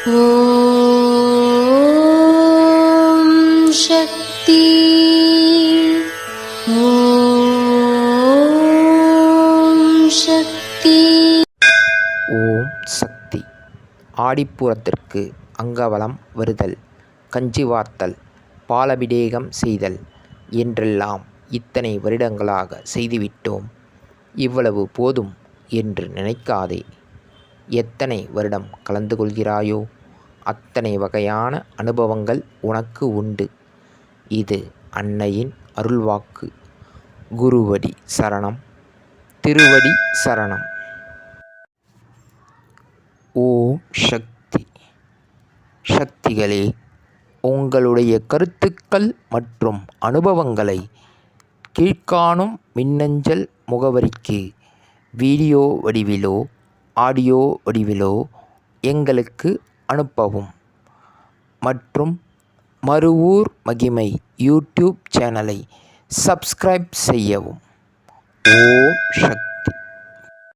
ஓம் சக்தி. ஓம் சக்தி. ஓம் சக்தி. ஆடிப்பூரத்திற்கு அங்கவலம் வருதல், கஞ்சி வார்த்தல், பாலபிடேகம் செய்தல் என்றெல்லாம் இத்தனை வருடங்களாக செய்துவிட்டோம். இவ்வளவு போதும் என்று நினைக்காதே. எத்தனை வருடம் கலந்து கொள்கிறாயோ அத்தனை வகையான அனுபவங்கள் உனக்கு உண்டு. இது அன்னையின் அருள்வாக்கு. குருவடி சரணம், திருவடி சரணம். ஓம் சக்தி. சக்திகளே, உங்களுடைய கருத்துக்கள் மற்றும் அனுபவங்களை கீழ்க்காணும் மின்னஞ்சல் முகவரிக்கு வீடியோ வடிவிலோ ஆடியோ வடிவிலோ எங்களுக்கு அனுப்பவும். மற்றும் மறுவூர் மகிமை யூடியூப் சேனலை சப்ஸ்கிரைப் செய்யவும். ஓம் சக்தி.